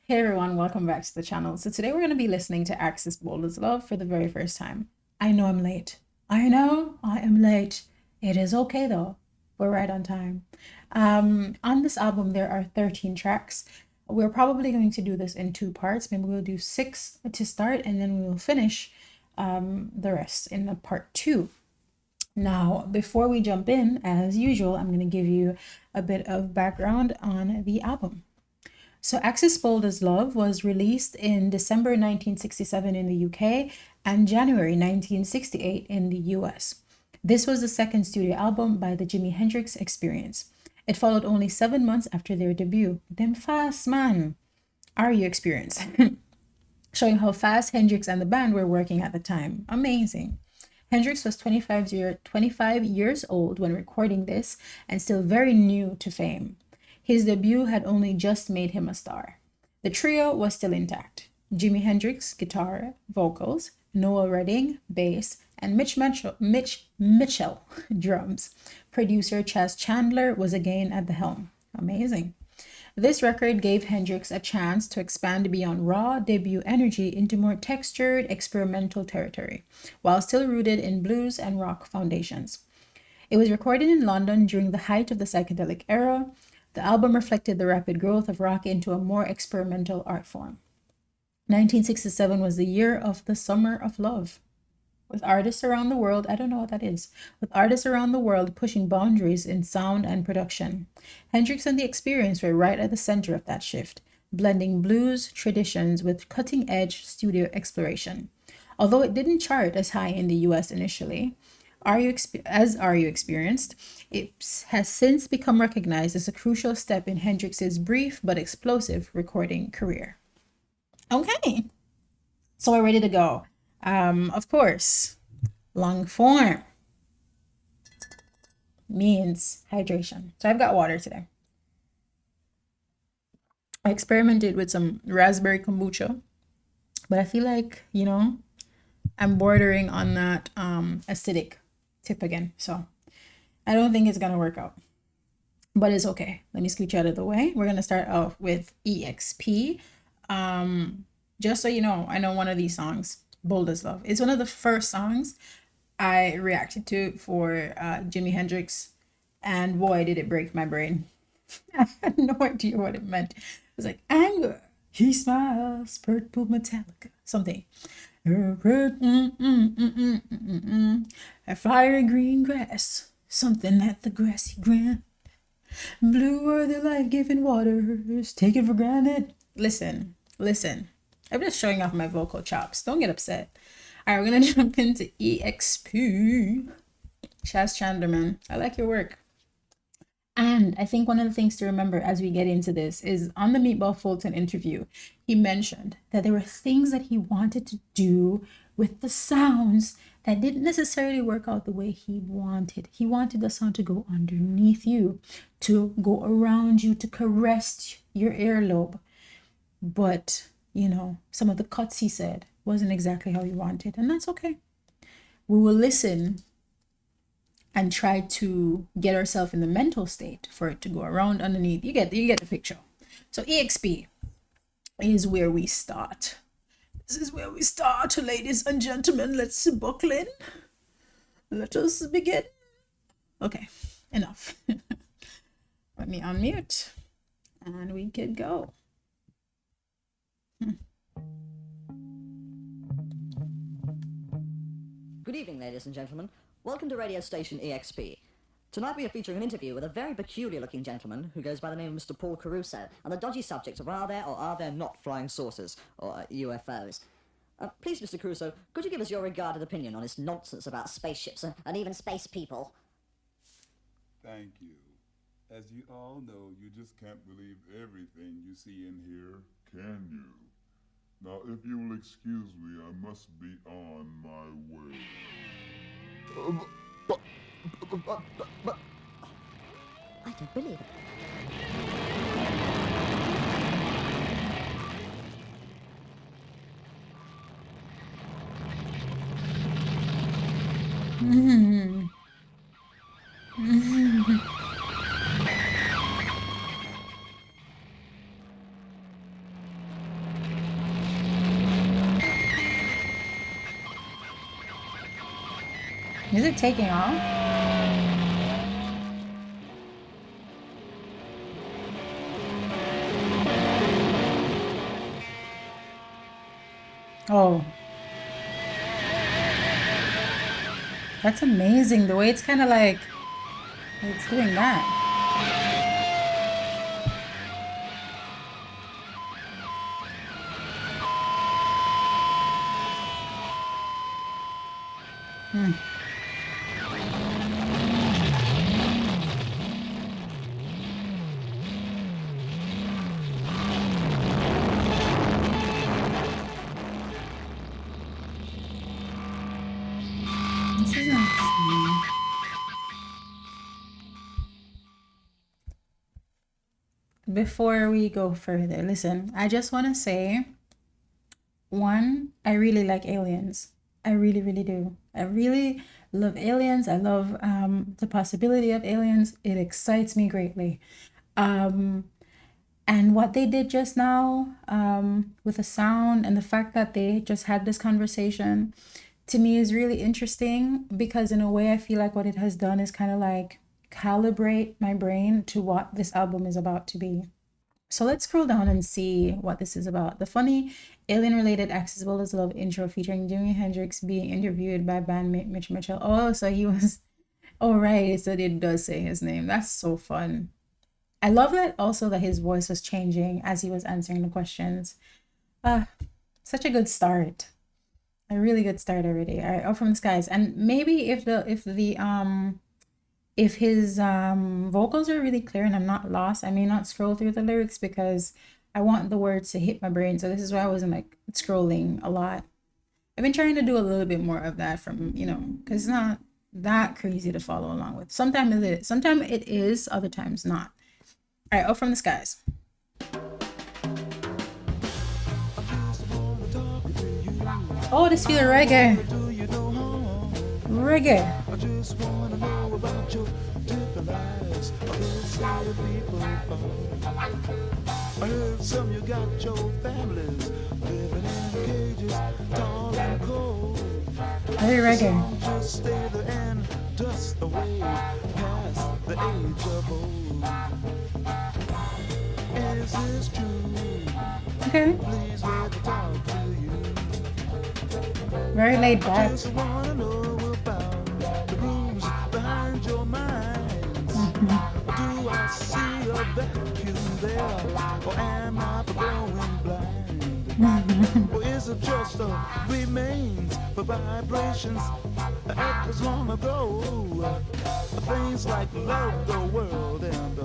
Hey everyone, welcome back to the channel. So today we're going to be listening to Axisboldaslove for the very first time. I know I'm late. I know I am late. It is okay though. We're right on time. On this album, there are 13 tracks. We're probably going to do this in two parts. Maybe we'll do 6 to start and then we will finish the rest in the part 2. Now, before we jump in, as usual, I'm going to give you a bit of background on the album. So Axis Bold as Love was released in December 1967 in the UK and January 1968 in the US. This was the second studio album by the Jimi Hendrix Experience. It followed only 7 months after their debut. Them fast, man. Are you experienced? Showing how fast Hendrix and the band were working at the time. Amazing. Hendrix was 25 years old when recording this and still very new to fame. His debut had only just made him a star. The trio was still intact. Jimi Hendrix, guitar, vocals, Noel Redding, bass, and Mitch Mitchell, drums. Producer Chas Chandler was again at the helm. Amazing. This record gave Hendrix a chance to expand beyond raw debut energy into more textured, experimental territory, while still rooted in blues and rock foundations. It was recorded in London during the height of the psychedelic era. The album reflected the rapid growth of rock into a more experimental art form. 1967 was the year of the Summer of Love. With artists around the world, I don't know what that is, with artists around the world pushing boundaries in sound and production. Hendrix and the Experience were right at the center of that shift, blending blues traditions with cutting-edge studio exploration. Although it didn't chart as high in the US initially, Are You Experienced, it has since become recognized as a crucial step in Hendrix's brief but explosive recording career. Okay, so we're ready to go. Of course, long form means hydration. So I've got water today. I experimented with some raspberry kombucha, but I feel like, I'm bordering on that acidic tip again. So I don't think it's gonna work out, but it's okay. Let me scooch out of the way. We're gonna start off with EXP. Just so you know, I know one of these songs, Bold as Love. It's one of the first songs I reacted to for Jimi Hendrix, and boy, did it break my brain. I had no idea what it meant. It was like anger. He smiles, purple Metallica, something. A fiery green grass, something at the grassy ground. Blue are the life-giving waters, take it for granted. Listen. I'm just showing off my vocal chops. Don't get upset. All right, we're gonna jump into EXP. Chas Chandler, man, I like your work. And I think one of the things to remember as we get into this is on the Meatball Fulton interview, he mentioned that there were things that he wanted to do with the sounds that didn't necessarily work out the way he wanted. He wanted the sound to go underneath you, to go around you, to caress your earlobe. But, some of the cuts he said wasn't exactly how he wanted, and that's okay. We will listen and try to get ourselves in the mental state for it to go around underneath. You get the picture. So EXP is where we start. This is where we start, ladies and gentlemen. Let's buckle in. Let us begin. Okay, enough. Let me unmute and we could go. Good evening, ladies and gentlemen. Welcome to radio station EXP. Tonight we are featuring an interview with a very peculiar-looking gentleman who goes by the name of Mr. Paul Caruso, and the dodgy subject of are there or are there not flying saucers, or UFOs. Please, Mr. Caruso, could you give us your regarded opinion on this nonsense about spaceships and even space people? Thank you. As you all know, you just can't believe everything you see in here, can you? Now, if you will excuse me, I must be on my way. I don't believe it. Is it taking off? Oh, that's amazing. The way it's kind of like it's doing that. This is insane. Before we go further, listen, I just want to say, one, I really like aliens. I really, really do. I really love aliens. I love the possibility of aliens. It excites me greatly. And what they did just now with the sound and the fact that they just had this conversation to me is really interesting because in a way I feel like what it has done is kind of like calibrate my brain to what this album is about to be. So let's scroll down and see what this is about. The funny alien-related Axisboldaslove intro featuring Jimi Hendrix being interviewed by bandmate Mitch Mitchell. Oh, so he was... Oh, right. So it does say his name. That's so fun. I love that also that his voice was changing as he was answering the questions. Such a good start. A really good start already. All right, Up from the Skies. And maybe if his vocals are really clear and I'm not lost, I may not scroll through the lyrics because I want the words to hit my brain. So this is why I wasn't like scrolling a lot. I've been trying to do a little bit more of that from, because it's not that crazy to follow along with. Sometimes it is, other times not. All right, Up from the Skies. Oh, this feels reggae. Reggae. I just wanna know about your different lives. I heard some you got your families living in cages, tall and cold. Very reggae. Just stay there and dust away past the age of old. Is this true? Okay. Please let me talk to you. Very laid back. Just wanna know about the rooms behind your minds. Do I see a vacuum there, or am I going blind? Or is it just a remains for vibrations echoes long ago? Things like love the world and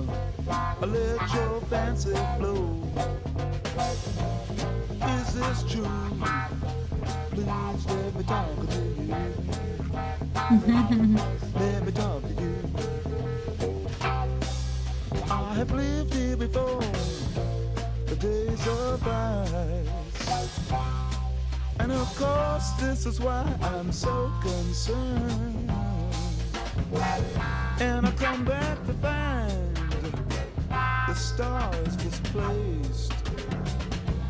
let your fancy flow. Is this true? Please let me talk to you. Let me talk to you. I have lived here before, the days of ice. And of course this is why I'm so concerned. And I come back to find the stars displaced.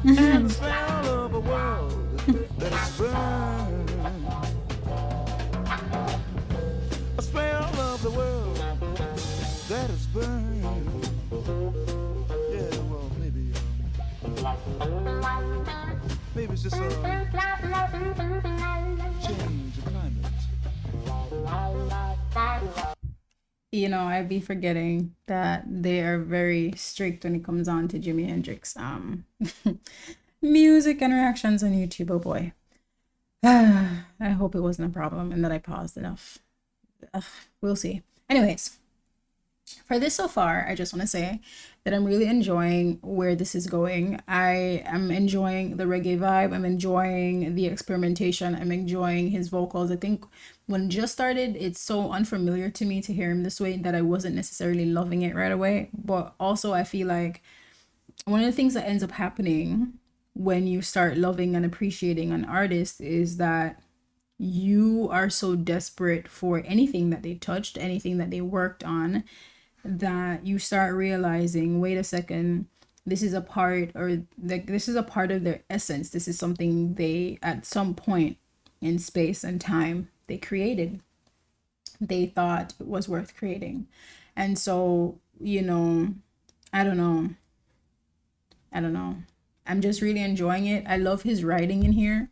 And the smell of a world that is burned. A smell of the world that is burned. Yeah, well, maybe it's just a change of climate. I'd be forgetting that they are very strict when it comes on to Jimi Hendrix music and reactions on YouTube. Oh boy. I hope it wasn't a problem and that I paused enough. We'll see. Anyways, for this so far, I just want to say that I'm really enjoying where this is going. I am enjoying the reggae vibe. I'm enjoying the experimentation. I'm enjoying his vocals. I think when it just started, it's so unfamiliar to me to hear him this way that I wasn't necessarily loving it right away. But also I feel like one of the things that ends up happening when you start loving and appreciating an artist is that you are so desperate for anything that they touched, anything that they worked on, that you start realizing, wait a second, this is a part, or like this is a part of their essence. This is something they at some point in space and time they created. they thought it was worth creating. And so, you know, I don't know. I don't know. I'm just really enjoying it. I love his writing in here.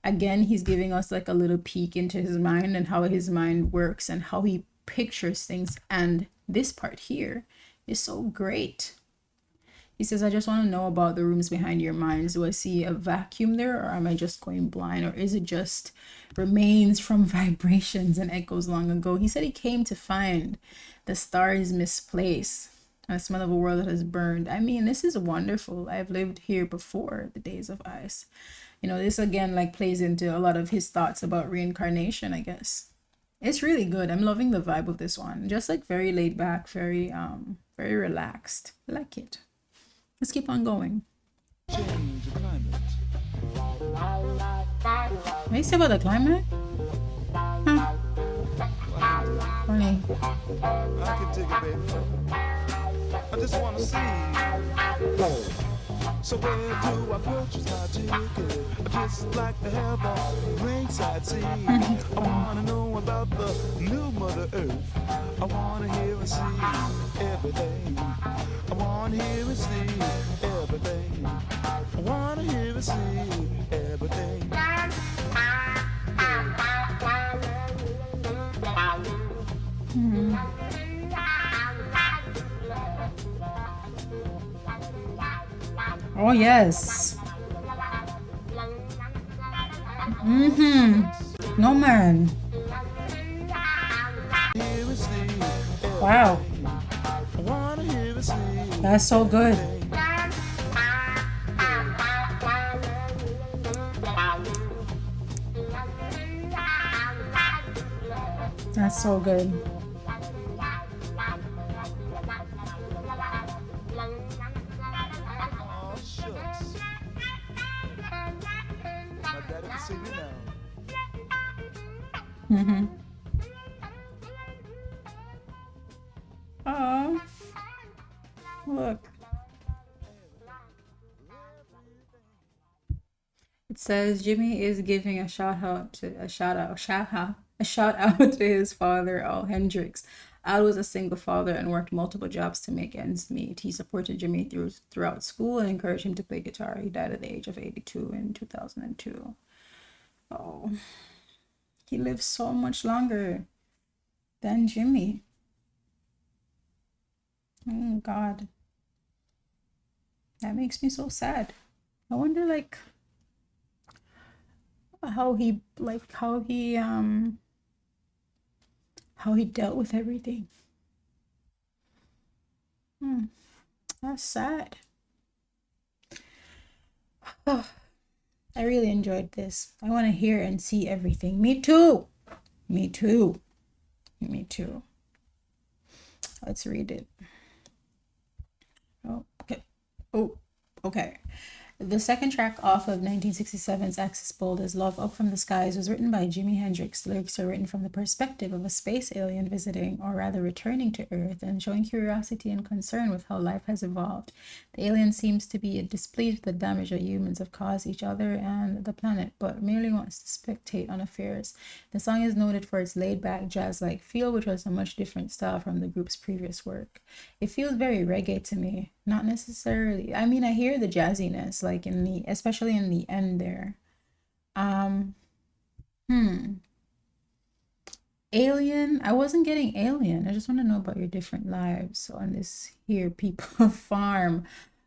Again, he's giving us like a little peek into his mind and how his mind works and how he pictures things. And this part here is so great. He says, I just want to know about the rooms behind your minds. Do I see a vacuum there, or am I just going blind? Or is it just remains from vibrations and echoes long ago? He said he came to find the stars misplaced and the smell of a world that has burned. I mean, this is wonderful. I've lived here before the days of ice. You know, this again like plays into a lot of his thoughts about reincarnation, I guess. It's really good. I'm loving the vibe of this one. Just like very laid back, very relaxed. I like it. Let's keep on going. Change the climate. What do you say about the climate? Huh. Funny. I can dig it, baby. I just wanna see. So where do I purchase my ticket? I just like to have a ringside seat. I wanna know about the new Mother Earth. I wanna hear and see everything. I wanna hear and see everything. I wanna hear and see everything. Oh yes. No man. Wow. That's so good. That's so good. Oh, shucks. My daddy can see me now. Oh, look. It says Jimmy is giving a shout out to his father, Al Hendrix. Al was a single father and worked multiple jobs to make ends meet. He supported Jimmy throughout school and encouraged him to play guitar. He died at the age of 82 in 2002. Oh, he lived so much longer than Jimmy. Oh God, that makes me so sad. I wonder like how he dealt with everything. That's sad. Oh, I really enjoyed this. I want to hear and see everything. Me too. Me too. Me too. Let's read it. Oh, okay. Oh, okay. The second track off of 1967's Axisboldaslove, Up from the Skies, was written by Jimi Hendrix. The lyrics are written from the perspective of a space alien visiting, or rather returning to Earth, and showing curiosity and concern with how life has evolved. The alien seems to be displeased with the damage that humans have caused each other and the planet, but merely wants to spectate on affairs. The song is noted for its laid-back, jazz-like feel, which was a much different style from the group's previous work. It feels very reggae to me. Not necessarily. I mean, I hear the jazziness, like especially in the end there. Alien. I wasn't getting Alien. I just want to know about your different lives on this here people farm.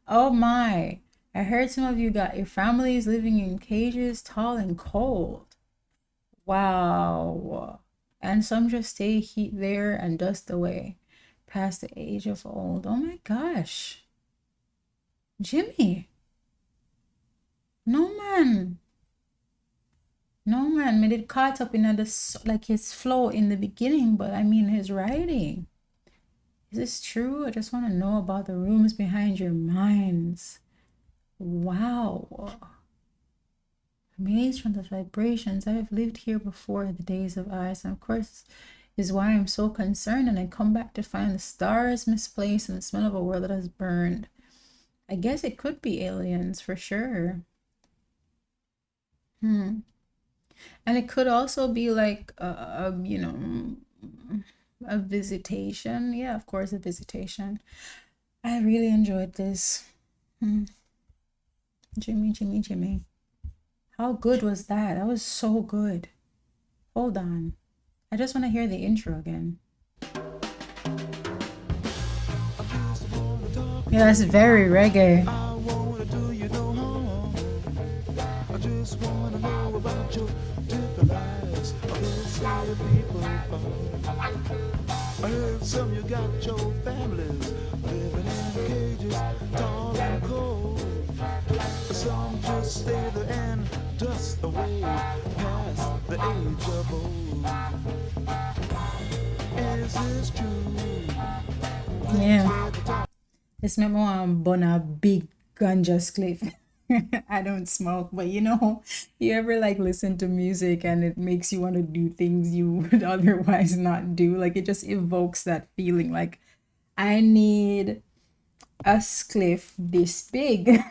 Oh my. I heard some of you got your families living in cages, tall and cold. Wow. And some just stay there and dust away past the age of old. Oh my gosh. Jimmy. No man. No man. Made it caught up in like his flow in the beginning, but I mean his writing. Is this true? I just want to know about the rooms behind your minds. Wow. Amazed from the vibrations. I have lived here before the days of ice, and of course is why I'm so concerned, and I come back to find the stars misplaced and the smell of a world that has burned. I guess it could be aliens for sure. And it could also be like, you know, A visitation. Yeah, of course, a visitation. I really enjoyed this. Jimmy, Jimmy, Jimmy. How good was that? That was so good. Hold on. I just want to hear the intro again. Yeah, that's very reggae. I wanna do you no harm. I just wanna know about your different lives. I heard some your people fall. I heard some you got your families living in cages, tall and cold. Some just stay there and dust away past the age of old. Is this true? Yeah. This made me want to burn a big ganja spliff. I don't smoke, but you know, you ever like listen to music and it makes you want to do things you would otherwise not do? Like it just evokes that feeling like I need a spliff this big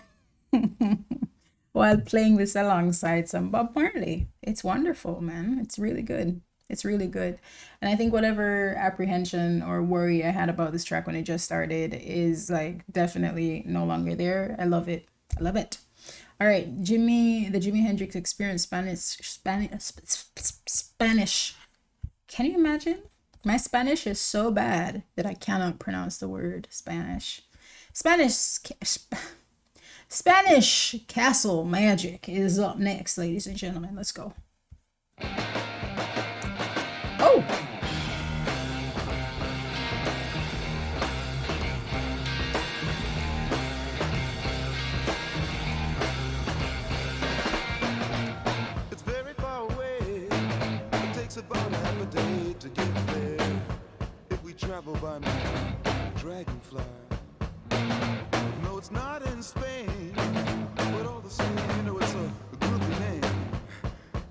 while playing this alongside some Bob Marley. It's wonderful, man. It's really good. It's really good. And I think whatever apprehension or worry I had about this track when it just started is like definitely no longer there. I love it. I love it. All right, Jimmy, the Jimi Hendrix Experience Spanish. Can you imagine? My Spanish is so bad that I cannot pronounce the word Spanish. Spanish Castle Magic is up next, ladies and gentlemen. Let's go. Oh! It's very far away. It takes about half a day to get there. If we travel by dragonfly. No, it's not in Spain, but all the same, you know it's a groovy name,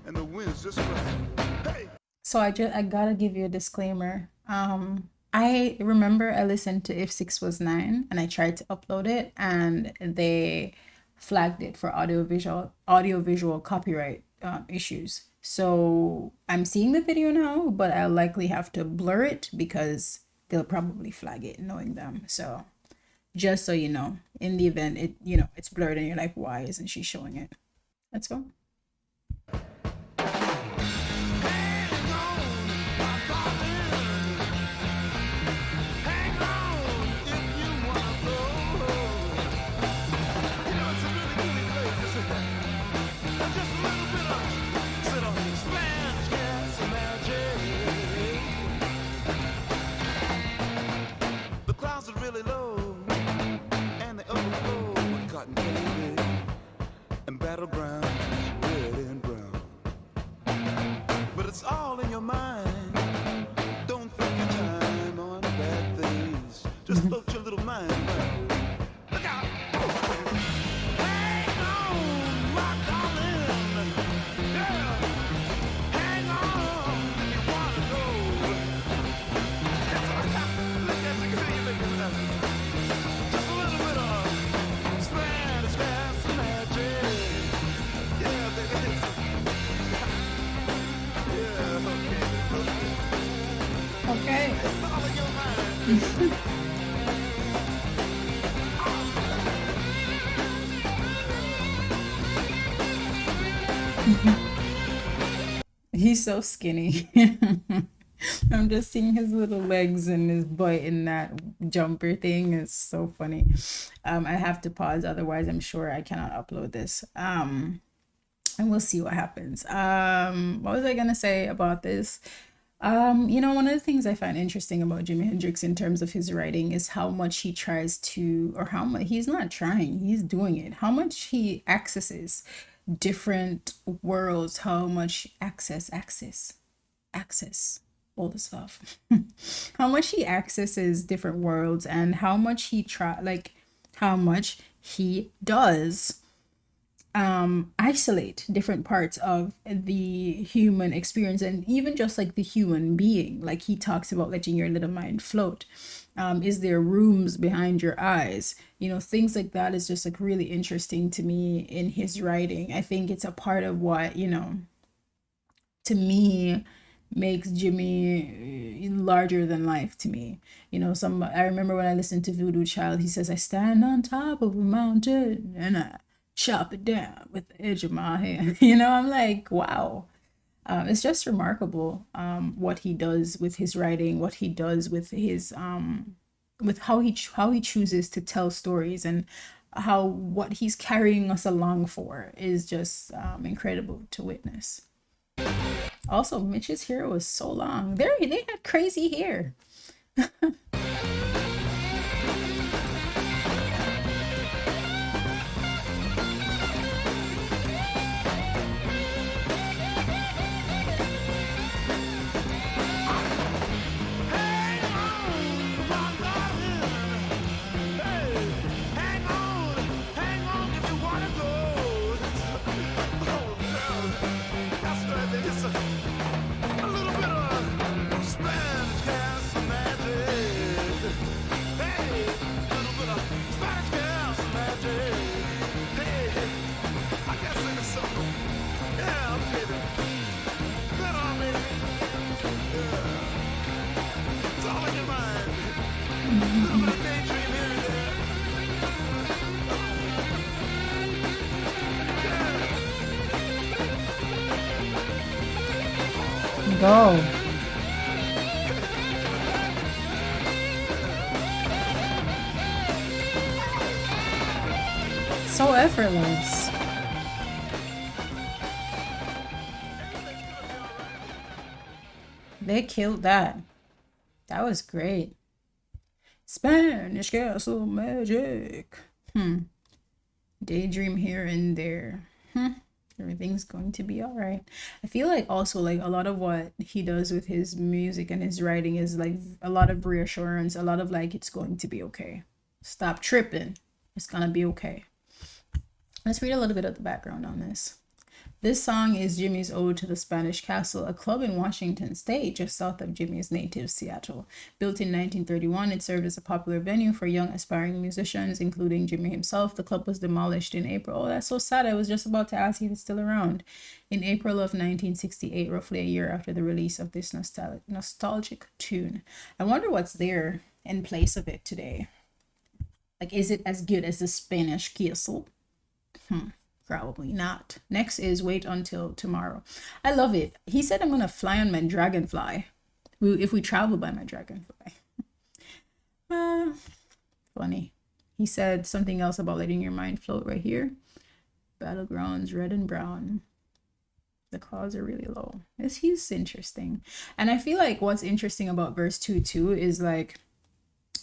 and the wind's just right. Hey! So I gotta give you a disclaimer. I remember I listened to If 6 Was 9 and I tried to upload it and they flagged it for audiovisual copyright issues. So I'm seeing the video now, but I'll likely have to blur it because they'll probably flag it knowing them. So just so you know, in the event it's blurred and you're like, why isn't she showing it? Let's go. Really low, and they overflow with cotton candy and battleground red and brown. But it's all in your mind. Don't think your time on bad things. Just float your little mind around. Look out! Hang on, my darling. Yeah. Hang on if you wanna go. Just a little bit of Spanish Castle Magic. Yeah, baby. Yeah, Okay. it's all in your mind. He's so skinny. I'm just seeing his little legs and his butt in that jumper thing. It's so funny. I have to pause, otherwise I'm sure I cannot upload this. And we'll see what happens. What was I gonna say about this? One of the things I find interesting about Jimi Hendrix in terms of his writing is how much he tries to, or how much he's not trying, he's doing it. How much he accesses different worlds, how much access all this stuff. How much he accesses different worlds and how much how much he does isolate different parts of the human experience and even just like the human being. Like he talks about letting your little mind float. Is there rooms behind your eyes? Things like that is just like really interesting to me in his writing. I think it's a part of what, to me, makes Jimmy larger than life to me. You know, I remember when I listened to Voodoo Child, he says, I stand on top of a mountain and I chop it down with the edge of my hand. You know, I'm like, wow. It's just remarkable what he does with his writing, what he does with his with how he chooses to tell stories, and how what he's carrying us along for is just incredible to witness. Also, Mitch's hair was so long. They had crazy hair. Go. So effortless. They killed that. That was great. Spanish Castle Magic. Daydream here and there. Everything's going to be all right. I feel like also like a lot of what he does with his music and his writing is like a lot of reassurance, a lot of like, it's going to be okay. Stop tripping. It's gonna be okay. Let's read a little bit of the background on this. This song is Jimmy's ode to the Spanish Castle, a club in Washington State, just south of Jimmy's native Seattle. Built in 1931, it served as a popular venue for young aspiring musicians, including Jimmy himself. The club was demolished in April. Oh, that's so sad. I was just about to ask if it's still around. In April of 1968, roughly a year after the release of this nostalgic tune. I wonder what's there in place of it today. Like, is it as good as the Spanish Castle? Probably not. Next is Wait Until Tomorrow. I love it. He said, I'm going to fly on my dragonfly. If we travel by my dragonfly. Funny. He said something else about letting your mind float right here. Battlegrounds, red and brown. The clouds are really low. He's interesting. And I feel like what's interesting about verse 2 too is like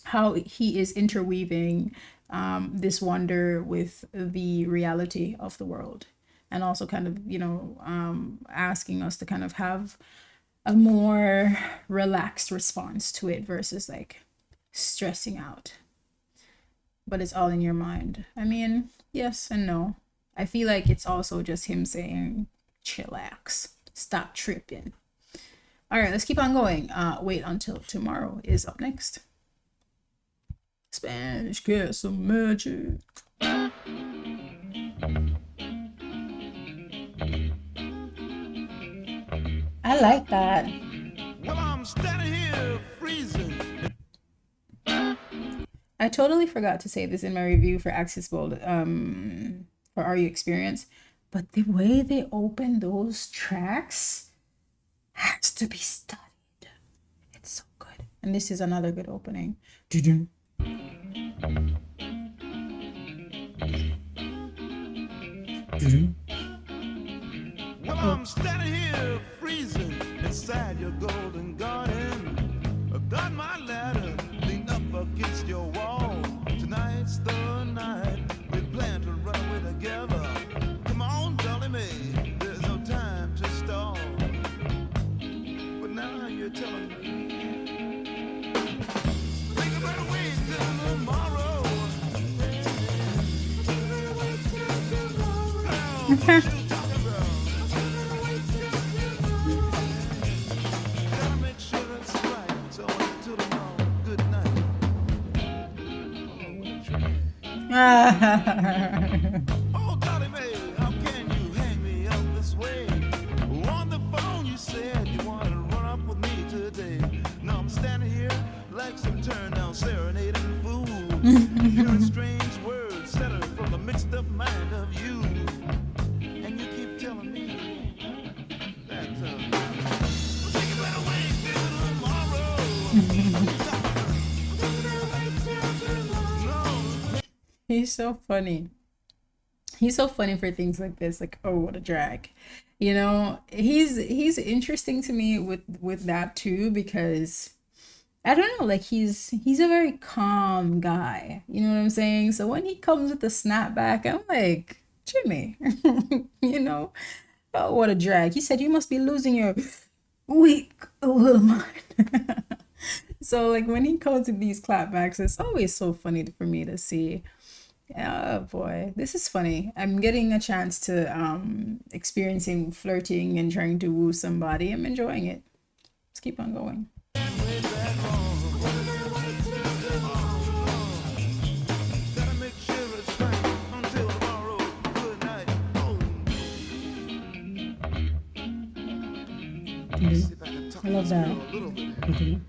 how he is interweaving this wonder with the reality of the world, and also kind of, you know, asking us to kind of have a more relaxed response to it versus like stressing out. But it's all in your mind. I mean, yes and no. I feel like it's also just him saying, chillax, stop tripping. All right, let's keep on going. Wait Until Tomorrow is up next. Spanish Castle Magic. I like that. Well, I'm standing here freezing. I totally forgot to say this in my review for Axisbold, for Are You Experienced, but the way they open those tracks has to be studied. It's so good. And this is another good opening. Well, I'm standing here freezing inside your golden garden. I've got my ladder leaned up against your wall. Tonight's the night we plan to run away together. Come on, Dolly Mae, there's no time to stall. But now you're telling me think about waiting till tomorrow. Gotta make sure it's right. So until tomorrow, good night. Oh, Dolly Mae, how can you hang me up this way? On the phone you said you wanted to run sight of you. And you keep telling me that think you better wait till tomorrow. He's so funny. He's so funny for things like this. Like, oh, what a drag. You know, he's interesting to me with that too, because I don't know, like he's a very calm guy. You know what I'm saying? So when he comes with the snapback, I'm like, Jimmy, you know, oh, what a drag. He said you must be losing your weak little mind. So like when he comes with these clapbacks, it's always so funny for me to see. Oh boy, this is funny. I'm getting a chance to experiencing flirting and trying to woo somebody. I'm enjoying it. Let's keep on going. Gotta make sure it's right until tomorrow. Good night. Oh. See if I can talk I love this girl that. a little bit. Mhm.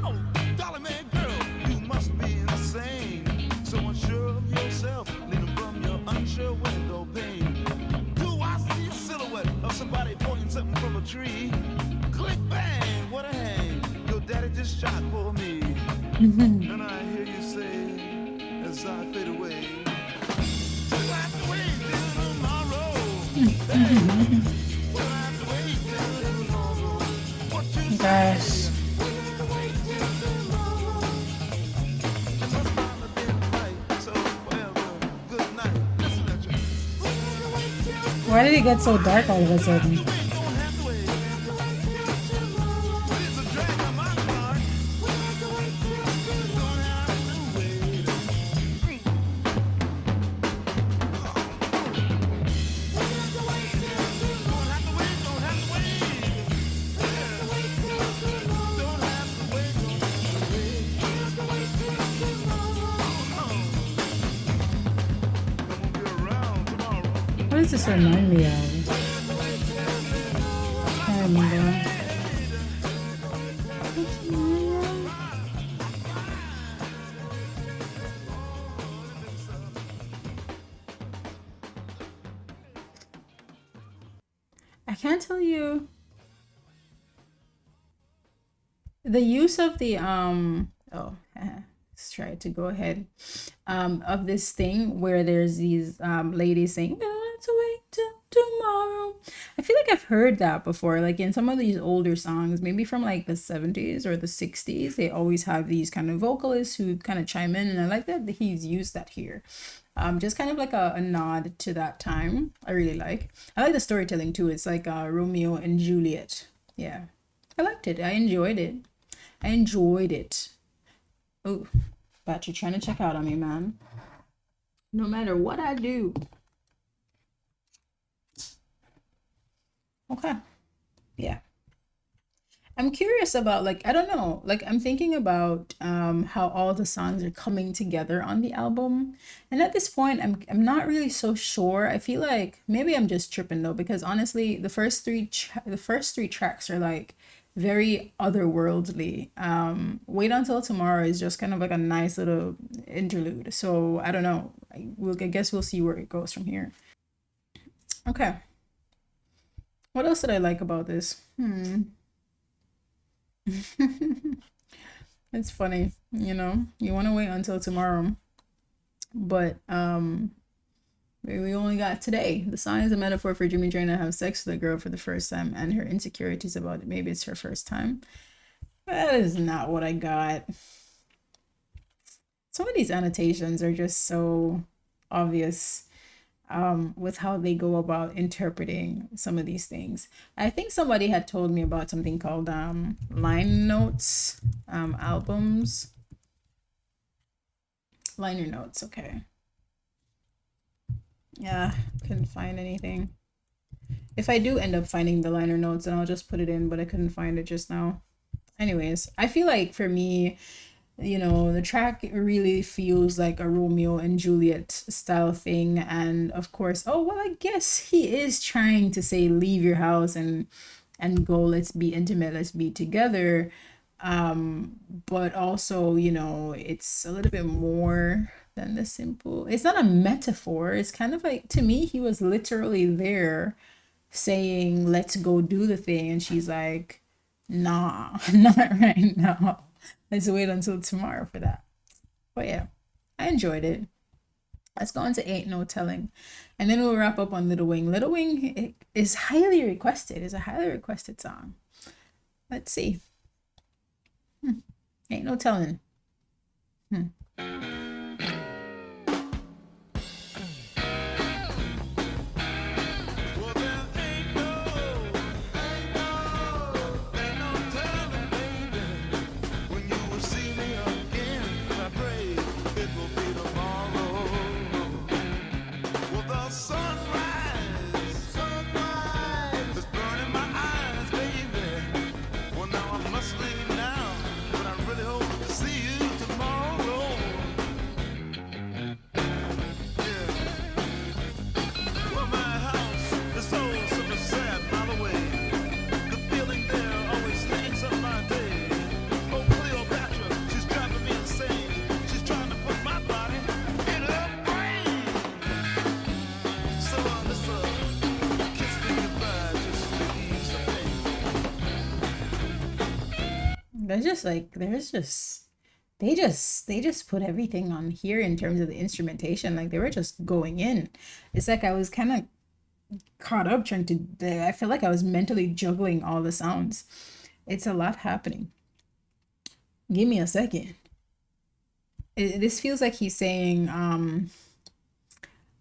Oh, dollar man girl, you must be insane. So unsure of yourself, leaning from your unsure window pane. Do I see a silhouette of somebody pointing something from a tree? Click bang, what a hang. Your daddy just shot for me. And I hear you say, as I fade away, we'll have to wait till tomorrow. We'll have to wait till tomorrow. What you say? Gosh. Why did it get so dark all of a sudden? What does this remind me of? I can't remember. I can't tell you the use of the let's try to go ahead of this thing where there's these ladies saying, "Don't have to wait till tomorrow." I feel like I've heard that before, like in some of these older songs, maybe from like the 70s or the 60s. They always have these kind of vocalists who kind of chime in, and I like that he's used that here. Just kind of like a nod to that time. I like the storytelling too. It's like Romeo and Juliet. Yeah, I liked it. I enjoyed it. Oh, but you're trying to check out on me, man. No matter what I do. Okay. Yeah. I'm curious about, like, I don't know, like I'm thinking about how all the songs are coming together on the album. And at this point I'm not really so sure. I feel like maybe I'm just tripping though, because honestly the first three tracks are like very otherworldly. Wait Until Tomorrow is just kind of like a nice little interlude. So I don't know. I guess we'll see where it goes from here. Okay. What else did I like about this? It's funny, you know, you want to wait until tomorrow, but we only got today. The song is a metaphor for Jimmy trying to have sex with a girl for the first time and her insecurities about it. Maybe it's her first time. That is not what I got. Some of these annotations are just so obvious with how they go about interpreting some of these things. I think somebody had told me about something called line notes, albums. Liner notes, okay. Yeah, couldn't find anything. If I do end up finding the liner notes, then I'll just put it in, but I couldn't find it just now. Anyways, I feel like for me, you know, the track really feels like a Romeo and Juliet style thing. And of course, oh well, I guess he is trying to say leave your house and go, let's be intimate, let's be together. But also, you know, it's a little bit more than the simple. It's not a metaphor. It's kind of like, to me, he was literally there saying, let's go do the thing. And she's like, nah, not right now. Let's wait until tomorrow for that. But yeah, I enjoyed it. Let's go on to Ain't No Telling. And then we'll wrap up on Little Wing. Little Wing is highly requested. It's a highly requested song. Let's see. Ain't No Telling. Well, there ain't no telling, baby, when you will see me again. I pray it will be tomorrow. Well, the sunrise is burning my eyes, baby. Well, now I must leave now, but I really hope to see you tomorrow. Yeah. Well, my house is so sad, by the way. The feeling there always hangs up my day. Oh, Cleopatra, she's driving me insane. She's trying to put my body in her brain. So, let's kiss me goodbye just to ease the pain. They just put everything on here in terms of the instrumentation. Like, they were just going in. It's like I was kind of caught up trying to, I feel like I was mentally juggling all the sounds. It's a lot happening. Give me a second. This feels like he's saying one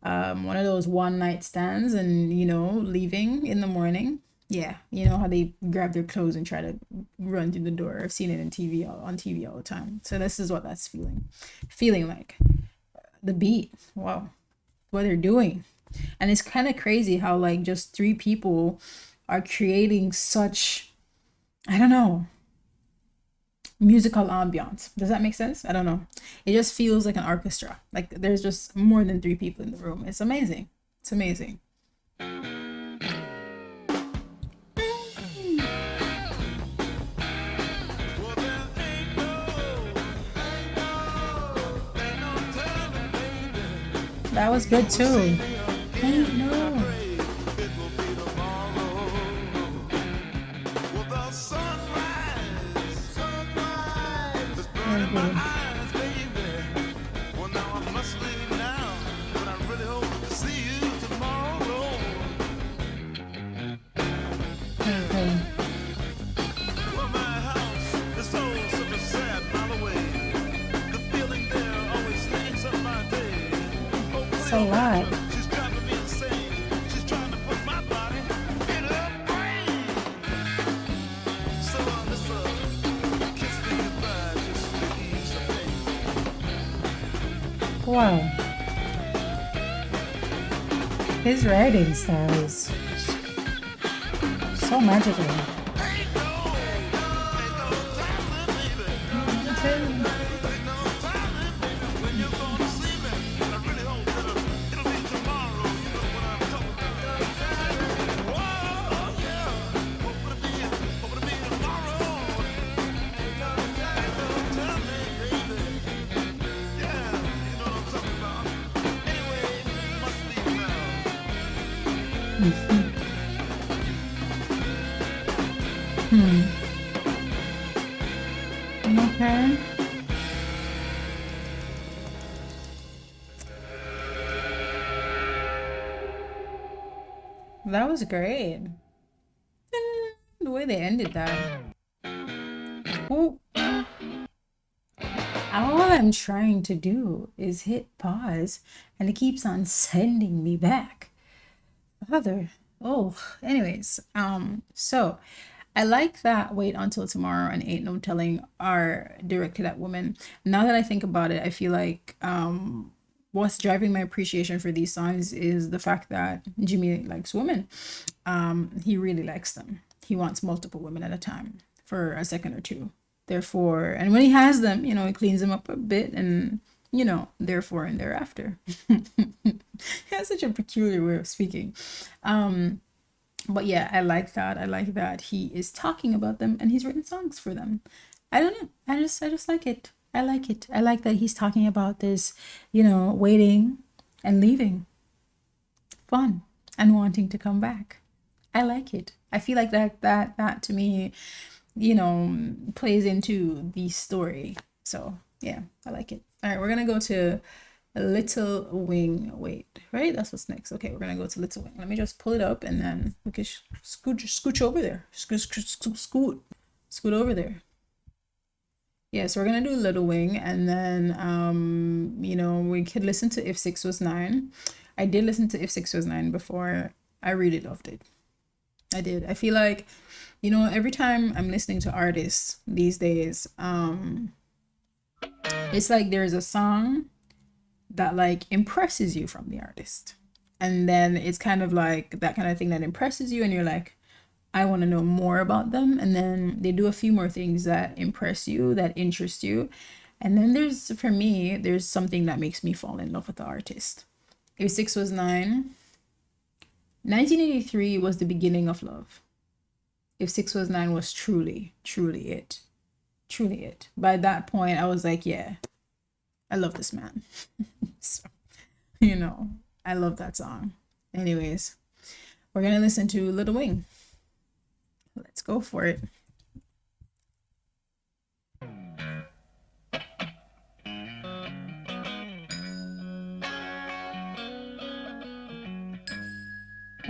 of those one night stands and, you know, leaving in the morning. Yeah, you know how they grab their clothes and try to run through the door. I've seen it on TV all the time. So this is what that's feeling like. The beat, wow, what they're doing. And it's kind of crazy how like just 3 people are creating such, I don't know, musical ambiance. Does that make sense? I don't know. It just feels like an orchestra. Like there's just more than 3 people in the room. It's amazing. It's amazing. Well, there ain't no telling, baby. That was good too. Ain't no. It will be tomorrow. Well, the sunrise is burning my eyes, baby. Well, now I must leave now, but I really hope to see you tomorrow. Well, my house is so sad, by the way. The feeling there always hangs up my day. Oh, So loud. she's driving me insane. She's trying to put my body in her brain. So let's kiss me goodbye just to ease the pain. Wow. His writing style is so magical. Ain't no telling, baby. Ain't no telling, baby, when you're gonna see me. And I really hope that it'll be tomorrow. You know what I'm talking about. Whoa, yeah. Hope it'll be tomorrow. Ain't no telling, baby. Yeah, you know what I'm talking about. Anyway, must leave now. Okay. That was great. The way they ended that. Ooh. All I'm trying to do is hit pause and it keeps on sending me back. Father. Oh, anyways. So I like that Wait Until Tomorrow and Ain't No Telling are directed at women. Now that I think about it, I feel like what's driving my appreciation for these songs is the fact that Jimi likes women. He really likes them. He wants multiple women at a time for a second or two. Therefore, and when he has them, you know, he cleans them up a bit and, you know, therefore and thereafter. He has such a peculiar way of speaking. But yeah, I like that. I like that he is talking about them and he's written songs for them. I don't know. I just like it. I like it. I like that he's talking about this, you know, waiting and leaving, fun, and wanting to come back. I like it. I feel like that to me, you know, plays into the story. So yeah, I like it. All right, we're gonna go to Little Wing. Wait, right? That's what's next. Okay, we're gonna go to Little Wing. Let me just pull it up and then we can scooch over there. Scoot over there. Yeah, so we're gonna do Little Wing, and then you know, we could listen to If 6 Was 9. I did listen to If 6 Was 9 before. I really loved it. I did. I feel like, you know, every time I'm listening to artists these days, it's like there's a song that like impresses you from the artist. And then it's kind of like that kind of thing that impresses you and you're like, I want to know more about them. And then they do a few more things that impress you, that interest you. And then there's, for me, there's something that makes me fall in love with the artist. If 6 Was 9, 1983 was the beginning of love. If 6 Was 9 was truly, truly it. Truly it. By that point, I was like, yeah, I love this man. So, you know, I love that song. Anyways, we're going to listen to Little Wing. Let's go for it.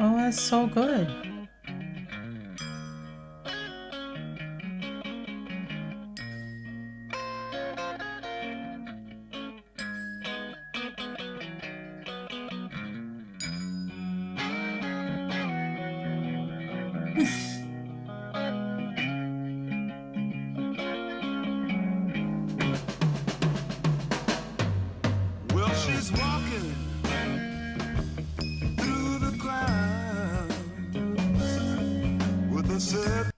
Oh, that's so good. Well, she's walking through the clouds with a sad.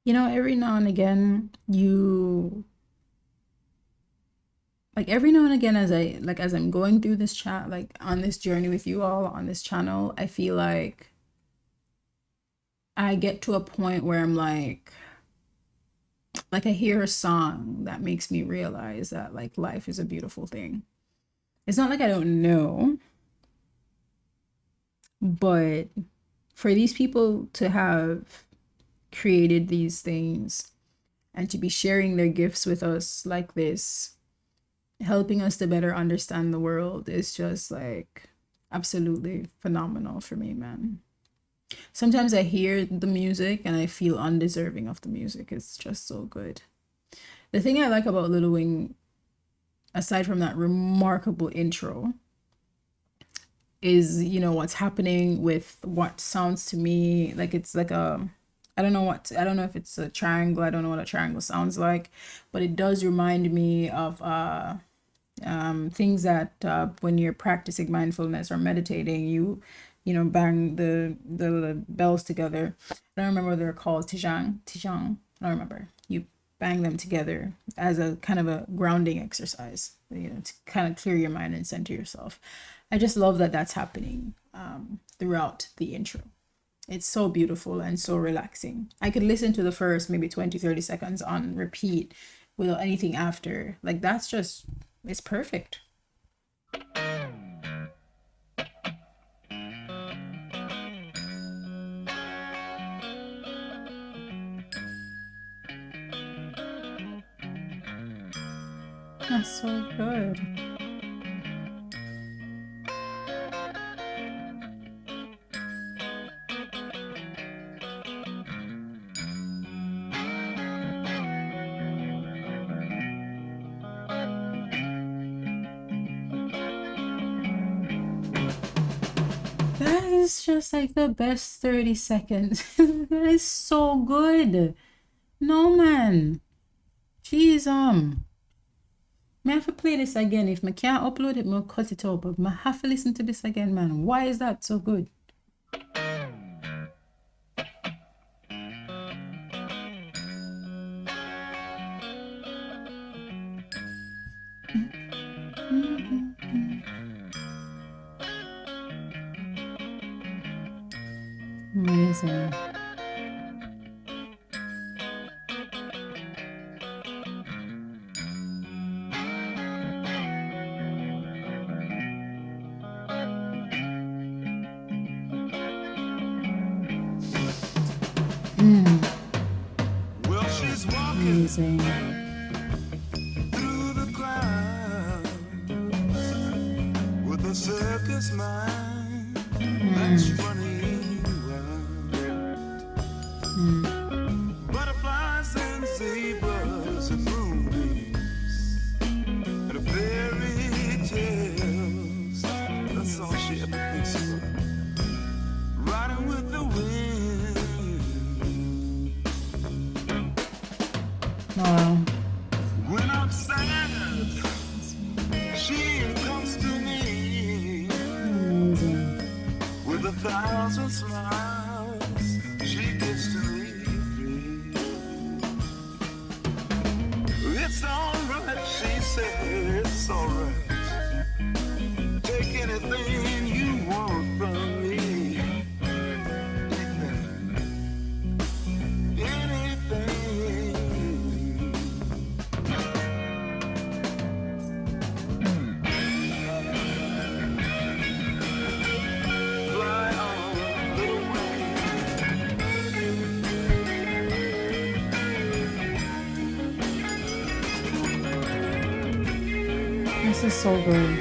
You know, every now and again, every now and again as I'm going through this chat, like on this journey with you all on this channel, I feel like I get to a point where I'm like I hear a song that makes me realize that like life is a beautiful thing. It's not like I don't know, but for these people to have created these things and to be sharing their gifts with us like this, helping us to better understand the world, is just like absolutely phenomenal for me, man. Sometimes I hear the music and I feel undeserving of the music. It's just so good. The thing I like about Little Wing, aside from that remarkable intro, is, you know, what's happening with what sounds to me like it's like a, I don't know if it's a triangle. I don't know what a triangle sounds like, but it does remind me of things that when you're practicing mindfulness or meditating, you know, bang the bells together. I don't remember what they're called. Tijang. I don't remember. You bang them together as a kind of a grounding exercise, you know, to kind of clear your mind and center yourself. I just love that that's happening throughout the intro. It's so beautiful and so relaxing. I could listen to the first maybe 20-30 seconds on repeat without anything after. Like that's just, it's perfect. That's so good. That is just like the best 30 seconds. That is so good. No, man. Jeez, may I have to play this again. If I can't upload it, I'll cut it out. But I have to listen to this again, man. Why is that so good? Amazing. Well, she's walking Amazing. through the clouds with a circus mind that's running wild. Butterflies and zebras and moonbeams and fairy tales. That's all she ever thinks about. Riding with the wind. Wow. When I'm sad, she comes to me Amazing. with 1,000 smiles. She gives to me free. It's alright, she said, it's alright. Take anything you want from me. Anything. Fly on, little wing. This is so good.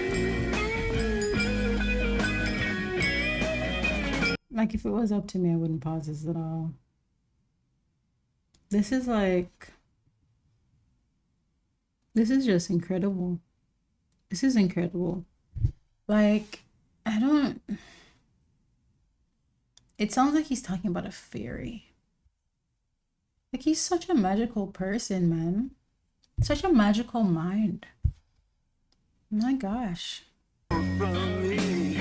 Like, if it was up to me, I wouldn't pause this at all. This is like, this is just incredible. This is incredible. Like, I don't, it sounds like he's talking about a fairy. Like, he's such a magical person, man. Such a magical mind. My gosh. Amazing.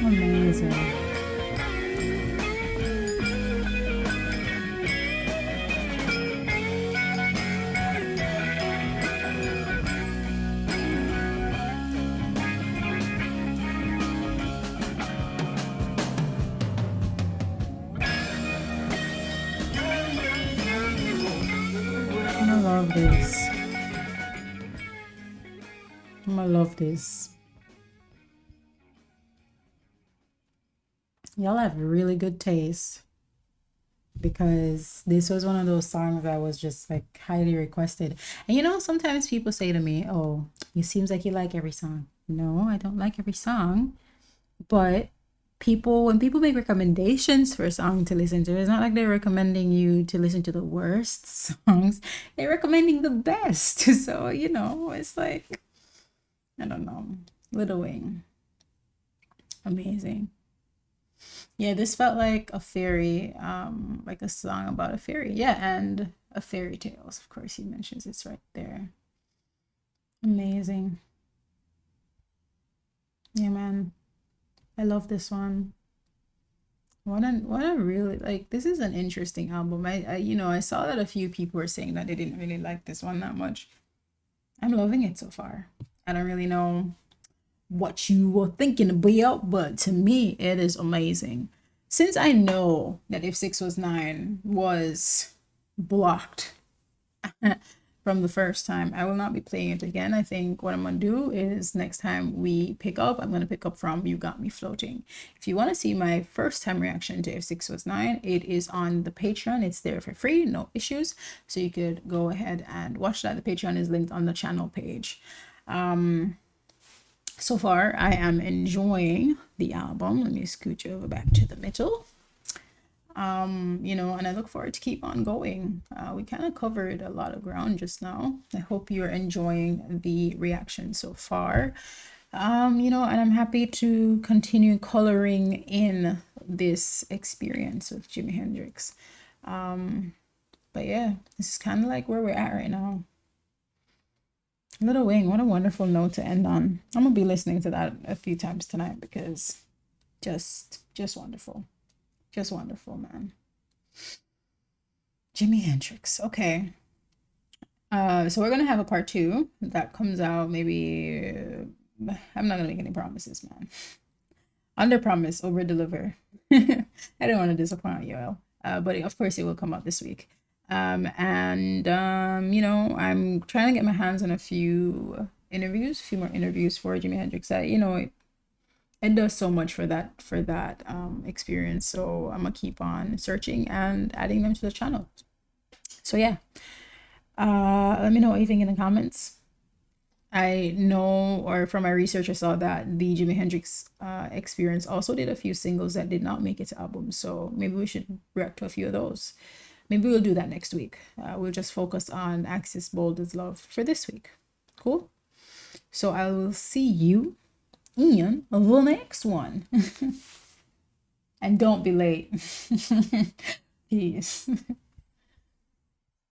Amazing. I love this. I love this. Y'all have really good taste, because this was one of those songs that was just like highly requested. And you know, sometimes people say to me, oh, it seems like you like every song. No, I don't like every song. But when people make recommendations for a song to listen to, it's not like they're recommending you to listen to the worst songs. They're recommending the best. So, you know, it's like, I don't know. Little Wing. Amazing. Yeah, this felt like a fairy, like a song about a fairy. Yeah, and a fairy tales. Of course, he mentions it's right there. Amazing. Yeah, man. I love this one. What a really, like, this is an interesting album. I saw that a few people were saying that they didn't really like this one that much. I'm loving it so far. I don't really know what you were thinking about, but to me, it is amazing. Since I know that If 6 Was 9 was blocked from the first time, I will not be playing it again. I think what I'm gonna do is next time we pick up, I'm gonna pick up from You Got Me Floating. If you want to see my first time reaction to If 6 Was 9, it is on the Patreon. It's there for free, no issues, so you could go ahead and watch that. The Patreon is linked on the channel page. So far, I am enjoying the album. Let me scooch over back to the middle. And I look forward to keep on going. We kind of covered a lot of ground just now. I hope you're enjoying the reaction so far. And I'm happy to continue coloring in this experience with Jimi Hendrix. But yeah, this is kind of like where we're at right now. Little Wing, what a wonderful note to end on. I'm gonna be listening to that a few times tonight because just wonderful. Just wonderful, man. Jimi Hendrix. Okay. So we're gonna have a part 2 that comes out maybe. I'm not gonna make any promises, man. Under promise, over deliver. I don't want to disappoint you, but of course it will come out this week. You know, I'm trying to get my hands on a few more interviews for Jimi Hendrix. You know, it does so much for that experience. So I'm gonna keep on searching and adding them to the channel. So yeah, let me know what you think in the comments. I know, or from my research, I saw that the Jimi Hendrix experience also did a few singles that did not make it to albums. So maybe we should react to a few of those. Maybe we'll do that next week. We'll just focus on Axisboldaslove for this week. Cool? So I will see you in the next one. And don't be late. Peace.